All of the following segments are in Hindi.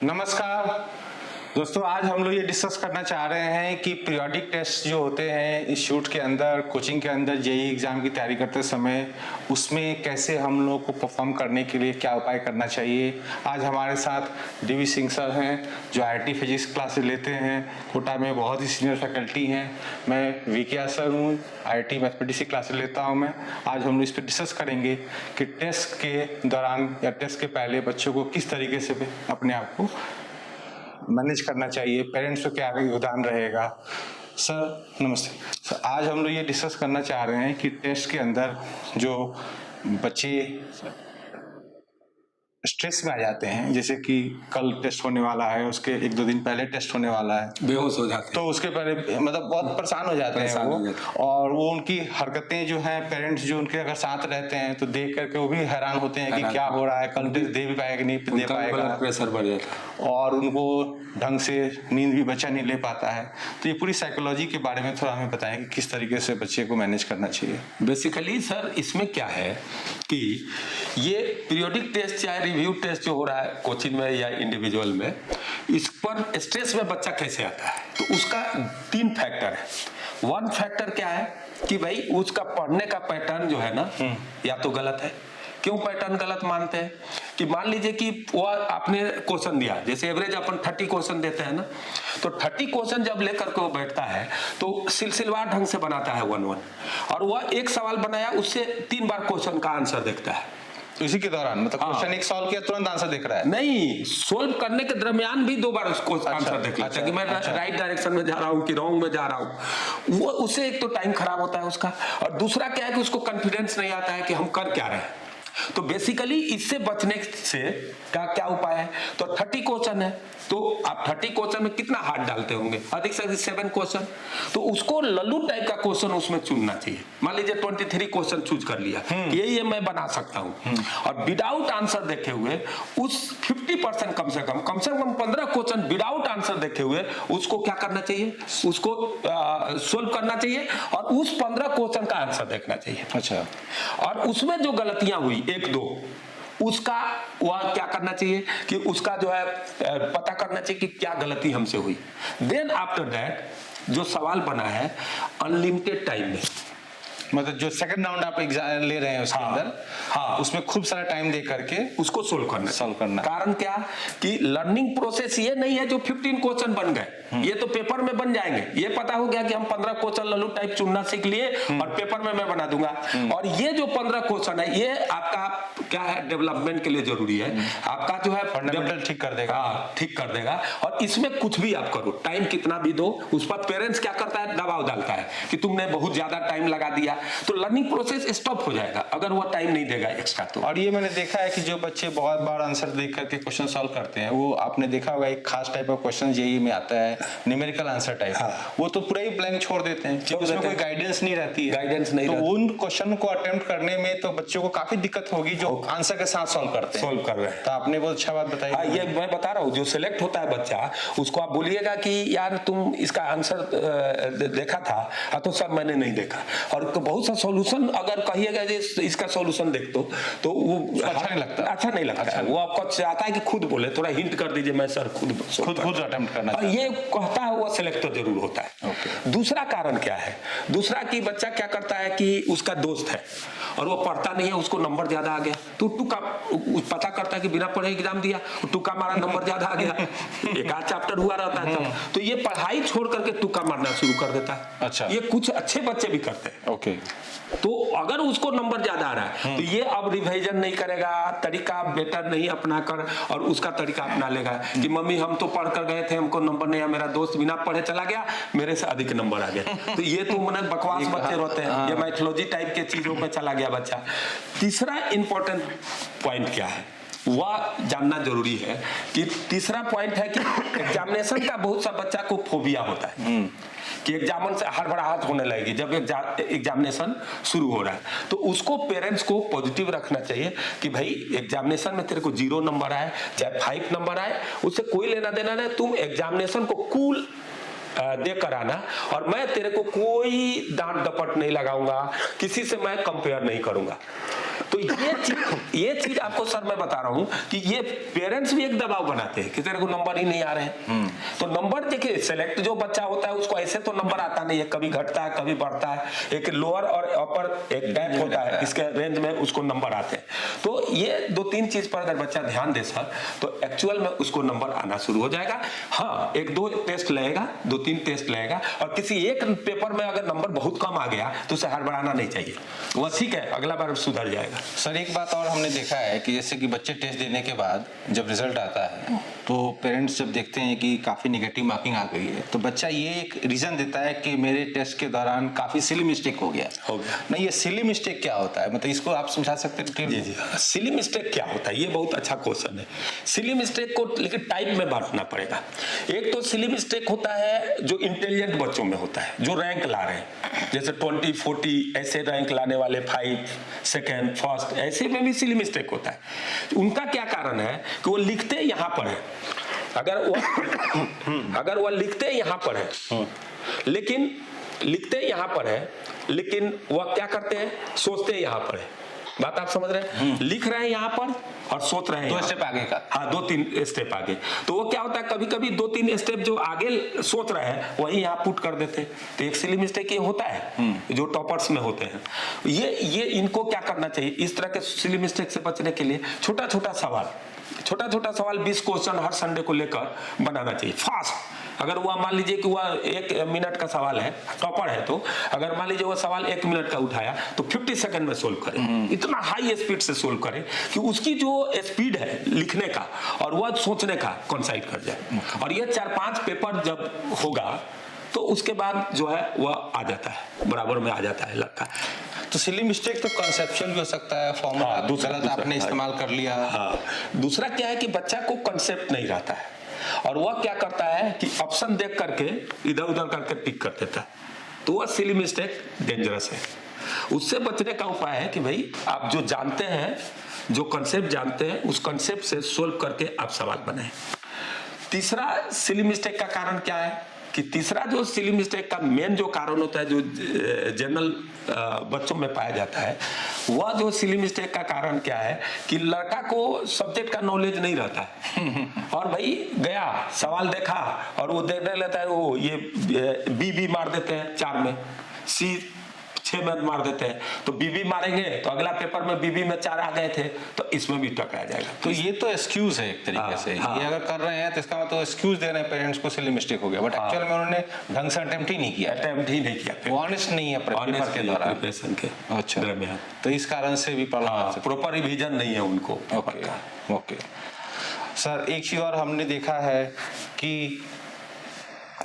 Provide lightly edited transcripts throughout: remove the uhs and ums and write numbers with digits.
नमस्कार दोस्तों, आज हम लोग ये डिस्कस करना चाह रहे हैं कि पीरियोडिक टेस्ट जो होते हैं इंस्टीट्यूट के अंदर, कोचिंग के अंदर, जेईई एग्जाम की तैयारी करते समय उसमें कैसे हम लोग को परफॉर्म करने के लिए क्या उपाय करना चाहिए। आज हमारे साथ डीवी सिंह सर हैं जो आईआईटी फिजिक्स क्लासेस लेते हैं, कोटा में बहुत ही सीनियर फैकल्टी हैं। मैं वीके सर हूँ, आईआईटी मैथमेटिक्स की क्लासेस लेता हूँ मैं। आज हम लोग इस पर डिस्कस करेंगे कि टेस्ट के दौरान या टेस्ट के पहले बच्चों को किस तरीके से अपने आप को मैनेज करना चाहिए, पेरेंट्स को क्या योगदान रहेगा। सर नमस्ते। सर आज हम लोग ये डिस्कस करना चाह रहे हैं कि टेस्ट के अंदर जो बच्चे स्ट्रेस में आ जाते हैं, जैसे कि कल टेस्ट होने वाला है, उसके एक दो दिन पहले टेस्ट होने वाला है, बेहोश हो जाते हैं, तो उसके पहले मतलब बहुत परेशान हो जाते हैं वो, और वो उनकी हरकतें जो हैं, पेरेंट्स जो उनके अगर साथ रहते हैं तो देख करके वो भी हैरान होते हैं कि क्या हो रहा है, कल टेस्ट दे भी पाएगा नहीं दे पाएगा, प्रेशर बढ़ जाता है और उनको ढंग से नींद भी बच्चा नहीं ले पाता है। तो ये पूरी साइकोलॉजी के बारे में थोड़ा हमें बताएं कि किस तरीके से बच्चे को मैनेज करना चाहिए। बेसिकली सर इसमें क्या है कि ये पीरियोडिक टेस्ट चाहे रिव्यू टेस्ट जो हो रहा है कोचिंग में या इंडिविजुअल में, इस पर स्ट्रेस में बच्चा कैसे आता है, तो उसका 3 फैक्टर है। 1 फैक्टर क्या है कि भाई उसका पढ़ने का पैटर्न जो है ना या तो गलत है। क्यों पैटर्न गलत मानते हैं कि मान लीजिए कि वो आपने क्वेश्चन दिया, जैसे एवरेज अपन 30 क्वेश्चन देते हैं ना, तो 30 क्वेश्चन जब लेकर के वो बैठता है तो सिलसिलेवार ढंग से बनाता है 1-1, और वह एक सवाल बनाया उससे 3 बार क्वेश्चन का आंसर देखता है। इसी के दौरान मतलब क्वेश्चन एक सॉल्व किया तुरंत आंसर देख रहा है? नहीं, सोल्व करने के दरमियान भी 2 बार उसको आंसर देख लेता है कि मैं राइट डायरेक्शन में जा रहा हूँ कि रॉन्ग में जा रहा हूँ। वो उससे एक तो टाइम खराब होता है उसका, और दूसरा क्या है कि उसको कॉन्फिडेंस नहीं आता है कि हम कर क्या रहे हैं। तो बेसिकली इससे बचने से क्या उपाय है, तो 30 क्वेश्चन है, तो आप 30 क्वेश्चन में कितना हार्ड डालते होंगे, अधिक से अधिक 7 क्वेश्चन, तो उसको लल्लू टाइप का क्वेश्चन उसमें चुनना चाहिए। मान लीजिए 23 क्वेश्चन चूज कर लिया, ये मैं बना सकता हूं, और विदाउट आंसर देखे हुए उस 50% कम से कम 15 क्वेश्चन विदाउट आंसर देखे हुए उसको क्या करना चाहिए, उसको सोल्व करना चाहिए, और उस 15 क्वेश्चन का आंसर देखना चाहिए। अच्छा, और उसमें जो गलतियां हुई 1-2, उसका वह क्या करना चाहिए कि उसका जो है पता करना चाहिए कि क्या गलती हमसे हुई। देन आफ्टर दैट जो सवाल बना है अनलिमिटेड टाइम में, मतलब जो सेकंड राउंड आप एग्जाम ले रहे हैं उसके अंदर, हाँ, उसमें खूब सारा टाइम दे करके उसको सोल्व करना। कारण क्या कि लर्निंग प्रोसेस ये नहीं है जो 15 क्वेश्चन बन गए, ये तो पेपर में बन जाएंगे। ये पता हो गया कि हम 15 क्वेश्चन लल्लू टाइप चुनना सीख लिए और पेपर में मैं बना दूंगा, और ये जो 15 क्वेश्चन है ये आपका क्या है, डेवलपमेंट के लिए जरूरी है, आपका जो है फंडामेंटल ठीक कर देगा। ठीक कर देगा। और इसमें कुछ भी आप करो, टाइम कितना भी दो, उस पर पेरेंट्स क्या करता है, दबाव डालता है कि तुमने बहुत ज्यादा टाइम लगा दिया, तो लर्निंग प्रोसेस स्टॉप हो जाएगा अगर वो टाइम नहीं देगा एक्स्ट्रा। तो और ये मैंने देखा है कि जो बच्चे बहुत बार आंसर देख करके क्वेश्चन सॉल्व करते हैं, वो आपने देखा होगा एक खास टाइप ऑफ क्वेश्चन जेईई में आता है, न्यूमेरिकल आंसर टाइप, वो तो पूरा ही ब्लैंक छोड़ देते हैं क्योंकि उसमें कोई गाइडेंस नहीं रहती है। गाइडेंस नहीं, तो उन क्वेश्चन को अटेम्प्ट करने में तो बच्चों को काफी दिक्कत होगी जो आंसर के साथ सॉल्व कर रहे हैं। तो आपने बहुत अच्छा बात बताई। ये मैं बता रहा हूँ, जो सिलेक्ट होता है बच्चा उसको आप बोलिएगा कि यार तुम इसका आंसर देखा था, तो सर मैंने नहीं देखा, और बहुत सा सॉल्यूशन अगर कहिएगा इसका सॉल्यूशन देख तो वो अच्छा नहीं लगता। वो आपको चाहता है कि खुद बोले, थोड़ा हिंट कर दीजिए, मैं सर खुद अटेम्प्ट करना, ये कहता है, वो सिलेक्ट तो जरूर होता है। दूसरा कारण क्या है, दूसरा कि बच्चा क्या करता है कि उसका दोस्त है और वो पढ़ता नहीं है, उसको नंबर ज्यादा आ गया, तो टुक्का पता करता है कि बिना पढ़े एग्जाम दिया, टुक्का मारा, नंबर ज्यादा आ गया, एक आध चैप्टर हुआ रहता है, तो ये पढ़ाई छोड़ करके टुक्का मारना शुरू कर देता है। अच्छा, ये कुछ अच्छे बच्चे भी करते हैं। ओके, तो अगर उसको नंबर ज्यादा आ रहा है तो ये अब रिवीजन नहीं करेगा, तरीका बेटर नहीं अपना कर, और उसका तरीका अपना लेगा कि मम्मी हम तो पढ़ कर गए थे, हमको नंबर नहीं आया, मेरा दोस्त बिना पढ़े चला गया, मेरे से अधिक नंबर आ गया। तो ये तो मैंने बकवास बच्चे होते हैं, ये मैथोलॉजी टाइप के चीजों पे चला गया बच्चा। तीसरा इंपॉर्टेंट पॉइंट क्या है वह जानना जरूरी है कि तीसरा पॉइंट है कि एग्जामिनेशन का बहुत सा बच्चा को फोबिया होता है कि एग्जाम से हड़बड़ाहट होने लगेगी जब एग्जामिनेशन शुरू हो रहा है, तो उसको पेरेंट्स को पॉजिटिव रखना चाहिए कि भाई एग्जामिनेशन में तेरे को 0 नंबर आए चाहे 5 नंबर आए, उससे कोई लेना देना नहीं, तुम एग्जामिनेशन को कूल दे कर आना, और मैं तेरे को कोई डांट डपट नहीं लगाऊंगा, किसी से मैं कंपेयर नहीं करूंगा। तो ये चीज आपको सर मैं बता रहा हूं कि ये पेरेंट्स भी एक दबाव बनाते हैं कि तेरे को नंबर ही नहीं आ रहे हैं। तो नंबर देखिए, सेलेक्ट जो बच्चा होता है उसको ऐसे तो नंबर आता नहीं है, कभी घटता है कभी बढ़ता है, एक लोअर और अपर एक गैप होता है, इसके रेंज में उसको नंबर आते हैं। तो ये 2-3 चीज पर अगर बच्चा ध्यान दे सर तो एक्चुअल में उसको नंबर आना शुरू हो जाएगा। हाँ, 1-2 टेस्ट लगेगा, 2-3 टेस्ट लगेगा, और किसी एक पेपर में अगर नंबर बहुत कम आ गया तो उसे हड़बड़ाना नहीं चाहिए, वह ठीक है, अगला बार सुधर जाएगा। सर एक बात और हमने देखा है कि जैसे कि बच्चे टेस्ट देने के बाद जब रिजल्ट आता है तो पेरेंट्स जब देखते हैं कि काफ़ी नेगेटिव मार्किंग आ गई है तो बच्चा ये एक रीज़न देता है कि मेरे टेस्ट के दौरान काफ़ी सिली मिस्टेक हो गया। नहीं, ये सिली मिस्टेक क्या होता है, मतलब इसको आप समझा सकते हैं? जी, सिली मिस्टेक क्या होता है, ये बहुत अच्छा क्वेश्चन है। सिली मिस्टेक को लेकिन टाइप में बांटना पड़ेगा। एक तो सिली मिस्टेक होता है जो इंटेलिजेंट बच्चों में होता है, जो रैंक ला रहे हैं, जैसे 20-40 ऐसे रैंक लाने वाले, 5 सेकेंड फर्स्ट, ऐसे में भी सिली मिस्टेक होता है। उनका क्या कारण है कि वो लिखते यहाँ पर है, अगर वो लिखते यहाँ पर है, लेकिन लिखते यहाँ पर है, लेकिन वह क्या करते हैं, सोचते यहाँ पर है। बात आप समझ रहे हैं? लिख रहे हैं यहाँ पर और सोच रहे हैं 2 स्टेप आगे का। हाँ, 2-3 स्टेप आगे। तो वो क्या होता है, कभी कभी 2-3 स्टेप जो आगे सोच रहे हैं वही यहाँ पुट कर देते हैं। तो एक सिली मिस्टेक ये होता है जो टॉपर्स में होते हैं। ये इनको क्या करना चाहिए, इस तरह के सिली मिस्टेक से बचने के लिए छोटा छोटा सवाल 20 क्वेश्चन हर संडे को लेकर बनाना चाहिए फास्ट। अगर वह मान लीजिए कि वह 1 मिनट का सवाल है, टॉपर है, तो अगर मान लीजिए वह सवाल 1 मिनट का उठाया तो 50 सेकंड में सोल्व करे। इतना हाई स्पीड से सोल्व करे कि उसकी जो स्पीड है लिखने का और वह सोचने का कोइंसाइड कर जाए। और ये 4-5 पेपर जब होगा तो उसके बाद जो है वह आ जाता है, बराबर में आ जाता है लगता है। तो सिली मिस्टेक तो कॉन्सेप्चुअल भी हो सकता है, फॉर्मूला दूसरा आपने इस्तेमाल कर लिया। हाँ, दूसरा क्या है कि बच्चा को कंसेप्ट नहीं रहता है और वह क्या करता है कि ऑप्शन देख करके इधर उधर करके टिक कर देता है, तो वह सिली मिस्टेक डेंजरस है। उससे बचने का उपाय है कि भाई आप जो जानते हैं, जो कंसेप्ट जानते हैं, उस कंसेप्ट से सोल्व करके आप सवाल बनाएं। तीसरा सिली मिस्टेक का कारण क्या है कि तीसरा जो सिली मिस्टेक का मेन जो कारण होता है, जो जनरल बच्चों में पाया जाता है, वह जो सिली मिस्टेक का कारण क्या है कि लड़का को सब्जेक्ट का नॉलेज नहीं रहता है और भाई गया सवाल देखा और वो देखने लेता है, वो ये बी मार देते हैं 4 में, सी 6 में मार देते हैं, तो बीबी मारेंगे तो अगला पेपर में बीबी में 4 आ गए थे, तो इसमें भी टकरा जाएगा। तो ये तो एक्सक्यूज है एक तरीके से। ये अगर कर रहे हैं तो इसका मतलब एक्सक्यूज दे रहे हैं पेरेंट्स को, सिली मिस्टेक हो गया, बट एक्चुअल में उन्होंने ढंग से अटेम्प्ट ही नहीं किया, ऑनेस्ट नहीं है पेपर के दौरान, प्रिपरेशन के। अच्छा, तो इस कारण से भी प्रॉब्लम, प्रॉपर रिवीजन नहीं है उनको। ओके सर, एक चीज और हमने देखा है कि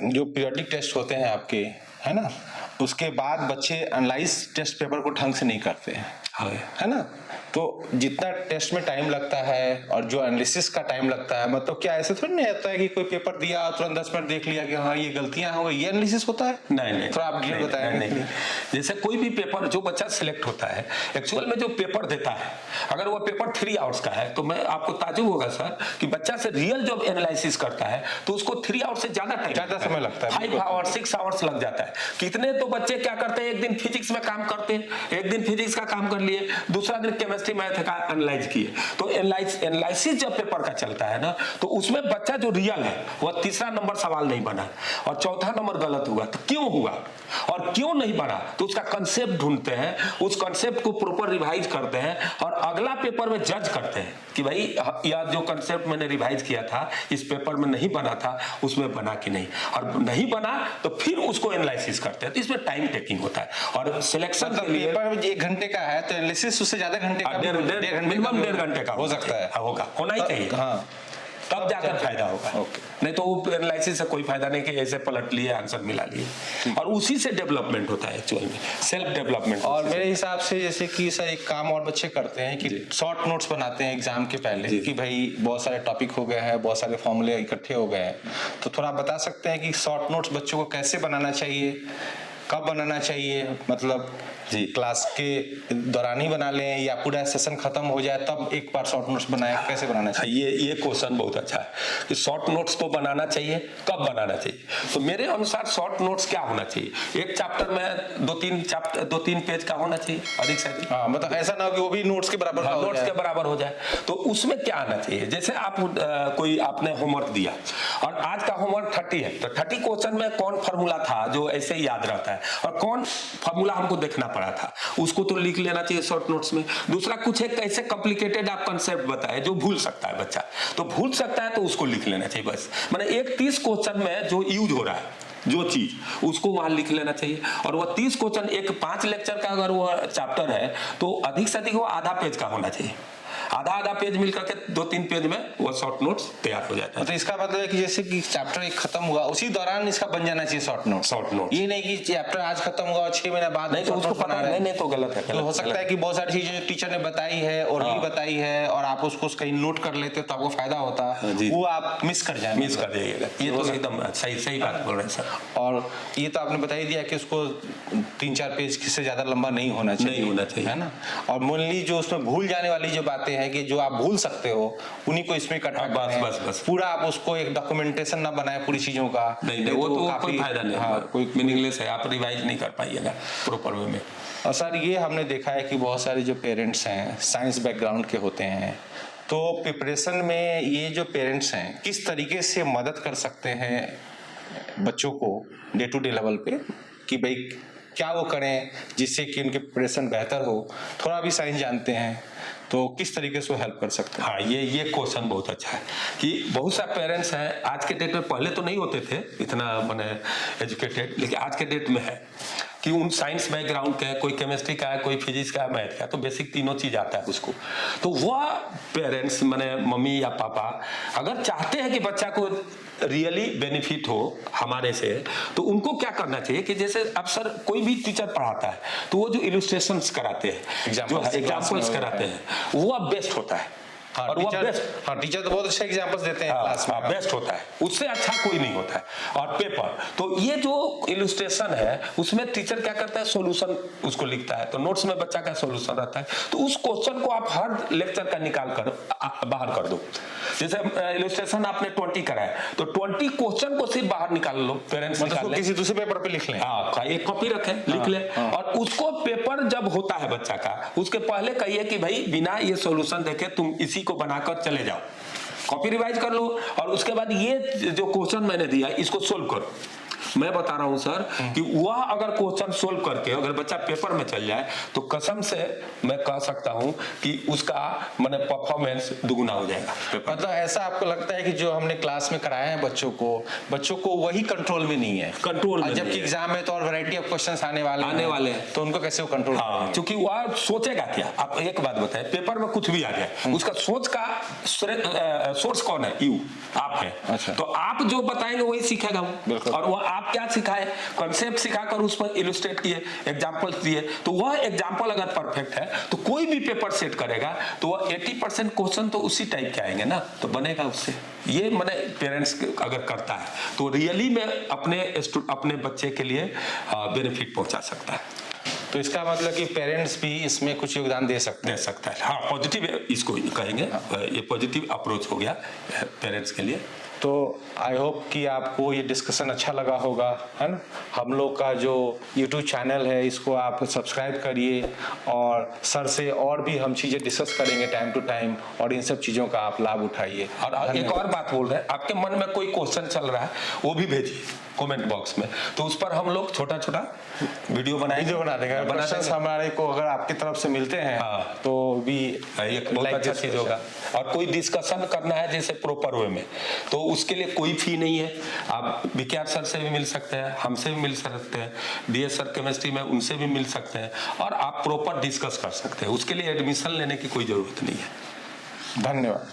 जो पीरियोडिक टेस्ट होते हैं आपके, है ना, उसके बाद बच्चे एनालाइज टेस्ट पेपर को ढंग से नहीं करते हैं, है ना। तो जितना टेस्ट में टाइम लगता है और जो एनालिसिस का टाइम लगता है, मतलब क्या ऐसे थोड़ी नहीं होता है कि कोई पेपर दिया तुरंत 10 मिनट देख लिया कि हाँ ये गलतियां हो गई, ये एनालिसिस होता है? नहीं, थोड़ा आप डिटेल बताएं। नहीं, जैसे कोई भी पेपर जो बच्चा सिलेक्ट होता है, एक्चुअल में जो पेपर देता है, अगर वो पेपर 3 आवर्स का है तो मैं आपको ताजुब होगा सर कि बच्चा से रियल जब एनालिसिस करता है तो उसको 3 आवर्स से ज्यादा समय लगता है, 5 आवर्स 6 आवर्स लग जाता है। कितने तो बच्चे क्या करते हैं, एक दिन फिजिक्स में काम करते हैं, एक दिन फिजिक्स का काम कर लिए, दूसरा दिन केमिस्ट्री मैथ का एनालाइज किए। तो एनालिसिस जब पेपर का चलता है ना, तो उसमें बच्चा जो रियल है वह 3रा नंबर सवाल नहीं बना और 4था नंबर गलत हुआ, तो क्यों हुआ और क्यों नहीं बना, तो उसका कंसेप्ट ढूंढते हैं, उस कंसेप्ट को प्रॉपर रिवाइज करते हैं और अगला पेपर में जज करते हैं कि भाई यह जो कंसेप्ट मैंने रिवाइज किया था इस पेपर में नहीं बना था, उसमें बना कि नहीं, और नहीं बना तो फिर उसको एनालिसिस करते हैं। तो इसमें टाइम टेकिंग होता है और सिलेक्शन के लिए पेपर 1 घंटे का है तो एनालिसिस उससे ज्यादा घंटे का, मिनिमम 1.5 घंटे का हो सकता है, होना ही चाहिए। हाँ, तब जाकर फायदा होगा। नहीं तो वो एनालिसिस से कोई फायदा नहीं कि ऐसे पलट लिए आंसर मिला लिए, और उसी से डेवलपमेंट होता है एक्चुअल में, सेल्फ डेवलपमेंट। और मेरे हिसाब से जैसे कि सर एक काम और बच्चे करते हैं कि शॉर्ट नोट्स बनाते हैं एग्जाम के पहले कि भाई बहुत सारे टॉपिक हो गए हैं, बहुत सारे फॉर्मूले इकट्ठे हो गए हैं, तो थोड़ा बता सकते हैं कि शॉर्ट नोट्स बच्चों को कैसे बनाना चाहिए, कब बनाना चाहिए, मतलब जी। क्लास के दौरान ही बना लें या पूरा सेशन खत्म हो जाए तब एक बार शॉर्ट नोट्स बनाए, कैसे बनाना चाहिए? ये क्वेश्चन बहुत अच्छा है कि शॉर्ट नोट्स को बनाना चाहिए, कब बनाना चाहिए। तो मेरे अनुसार शॉर्ट नोट्स क्या होना चाहिए, एक चैप्टर में 2-3 पेज का होना चाहिए अधिक से अधिक। हाँ, मतलब ऐसा ना हो कि वो भी नोट्स के बराबर का हो नोट्स जाए। के बराबर हो जाए। तो उसमें क्या आना चाहिए, जैसे आप कोई आपने होमवर्क दिया और आज का होमवर्क 30 है, तो 30 क्वेश्चन में कौन फार्मूला था जो ऐसे ही याद रहता है और कौन फार्मूला हमको देखना पड़ा था, उसको तो लिख लेना चाहिए शॉर्ट नोट्स में। दूसरा, कुछ एक ऐसे कॉम्प्लिकेटेड आप कंसेप्ट बताए जो भूल सकता है बच्चा, तो भूल सकता है तो उसको लिख लेना चाहिए बस। मैंने एक 30 क्वेश्चन में जो यूज हो रहा है जो चीज, उसको वहां लिख लेना चाहिए। और वो 30 क्वेश्चन एक 5 लेक्चर का अगर वो चैप्टर है तो अधिक से अधिक वो आधा पेज का होना चाहिए। आधा पेज मिलकर के 2-3 पेज में वो शॉर्ट नोट्स तैयार हो जाता है। तो इसका मतलब है कि जैसे कि चैप्टर एक खत्म हुआ उसी दौरान इसका बन जाना चाहिए शॉर्ट नोट। ये नहीं कि चैप्टर आज खत्म हुआ और 6 महीने बाद नहीं तो उसको पता नहीं तो गलत है। तो हो सकता है कि बहुत सारी चीजें टीचर ने बताई है और नहीं बताई है और आप उसको कहीं नोट कर लेते तो आपको फायदा होता, वो आप मिस कर जाएंगे। मिस कर जाइएगा। ये तो एकदम सही बात बोल रहे हैं सर। और ये तो आपने बता ही दिया कि उसको 3-4 पेज से ज्यादा लंबा नहीं होना चाहिए, है ना। और मोनली जो उसमें भूल जाने वाली जो बातें हैं कि जो आप भूल सकते हो उन्हीं को इसमें इकट्ठा बस पूरा आप उसको एक डॉक्यूमेंटेशन ना बनाए पूरी चीजों का। नहीं वो तो कोई फायदा नहीं। हाँ, कोई मीनिंगलेस है, आप रिवाइज नहीं कर पाइएगा प्रॉपर वे में। और सर ये हमने देखा है कि बहुत सारे जो पेरेंट्स हैं साइंस बैकग्राउंड के होते हैं, तो प्रिपरेशन में ये जो पेरेंट्स हैं किस तरीके से मदद कर सकते हैं बच्चों को डे टू डे लेवल पे कि भाई क्या वो करें जिससे कि उनके प्रिपरेशन बेहतर हो। थोड़ा भी साइंस जानते हैं तो किस तरीके से हेल्प कर सकते हैं? हाँ, ये क्वेश्चन बहुत अच्छा है कि बहुत सारे पेरेंट्स हैं आज के डेट में, पहले तो नहीं होते थे इतना माने एजुकेटेड, लेकिन आज के डेट में है कि उन साइंस बैकग्राउंड का है, कोई केमिस्ट्री का है, कोई फिजिक्स का है, मैथ का, तो बेसिक तीनों चीज आता है उसको। तो वह पेरेंट्स माने मम्मी या पापा अगर चाहते हैं कि बच्चा को रियली बेनिफिट हो हमारे से, तो उनको क्या करना चाहिए कि जैसे अब सर कोई भी टीचर पढ़ाता है तो वो जो इलस्ट्रेशंस कराते हैं, जो एग्जाम्पल्स कराते हैं, वो अब बेस्ट होता है। हाँ, और टीचर तो बहुत अच्छे एग्जांपल्स देते हैं क्लास में। बेस्ट होता है, उससे अच्छा कोई नहीं होता है। और पेपर तो ये जो इलस्ट्रेशन है उसमें टीचर क्या करता है, सॉल्यूशन उसको लिखता है, तो नोट्स में बच्चा का सॉल्यूशन रहता है। तो उस क्वेश्चन को आप हर लेक्चर का निकाल कर बाहर कर दो। जैसे इलस्ट्रेशन आपने 20 कराया तो 20 क्वेश्चन को सिर्फ बाहर निकाल लो, पेरेंट्स निकाल ले, किसी दूसरे पेपर पे लिख लें। हाँ, एक कॉपी रखें, लिख ले। और उसको पेपर जब होता है बच्चा का, उसके पहले कहिए कि भाई बिना ये सॉल्यूशन देखे तुम इसी को बनाकर चले जाओ, कॉपी रिवाइज कर लो और उसके बाद ये जो क्वेश्चन मैंने दिया इसको सोल्व करो। मैं बता रहा हूं सर कि वह अगर क्वेश्चन सोल्व करके अगर बच्चा पेपर में चल जाए तो कसम से मैं कह सकता हूं कि उसका माने परफॉर्मेंस दुगुना हो जाएगा। मतलब ऐसा आपको लगता है कि जो हमने क्लास में कराया है बच्चों को वही कंट्रोल में नहीं है, कंट्रोल में, जबकि एग्जाम में तो और वैरायटी ऑफ क्वेश्चंस आने वाले हैं तो उनको कैसे वो कंट्रोल? हाँ, क्योंकि वह सोचेगा क्या। आप एक बात बताएं, पेपर में कुछ भी आ जाए उसका सोच का सोर्स कौन है? यू, आप है। अच्छा। तो आप जो बताएंगे वही सीखेगा वो। और वह आप क्या सिखाए, कंसेप्ट सिखाकर उस पर इलस्ट्रेट किए, एग्जांपल्स दिए, तो वह एग्जांपल अगर परफेक्ट है तो कोई भी पेपर सेट करेगा तो वह 80% क्वेश्चन तो उसी टाइप के आएंगे ना, तो बनेगा उससे। ये मैंने पेरेंट्स अगर करता है तो रियली में अपने बच्चे के लिए बेनिफिट पहुंचा सकता है। तो इसका मतलब कि पेरेंट्स भी इसमें कुछ योगदान दे सकता है। हाँ, पॉजिटिव इसको कहेंगे। ये पॉजिटिव अप्रोच हो गया पेरेंट्स के लिए। तो आई होप कि आपको ये डिस्कशन अच्छा लगा होगा, है ना। हम लोग का जो YouTube चैनल है इसको आप सब्सक्राइब करिए और सर से और भी हम चीज़ें डिस्कस करेंगे टाइम टू टाइम और इन सब चीज़ों का आप लाभ उठाइए। और एक और बात बोल रहे हैं, आपके मन में कोई क्वेश्चन चल रहा है वो भी भेजिए कमेंट बॉक्स में, तो उस पर हम लोग छोटा छोटा वीडियो बना देंगे। क्वेश्चंस हमारे को अगर आपकी तरफ से मिलते हैं तो भी एक बहुत अच्छा चीज होगा। और कोई डिस्कशन करना है जैसे प्रॉपर वे में, तो उसके लिए कोई फी नहीं है। आप विज्ञान सर से भी मिल सकते हैं, हमसे भी मिल सकते हैं, DS सर केमिस्ट्री में उनसे भी मिल सकते हैं और आप प्रॉपर डिस्कस कर सकते हैं। उसके लिए एडमिशन लेने की कोई जरूरत नहीं है। धन्यवाद।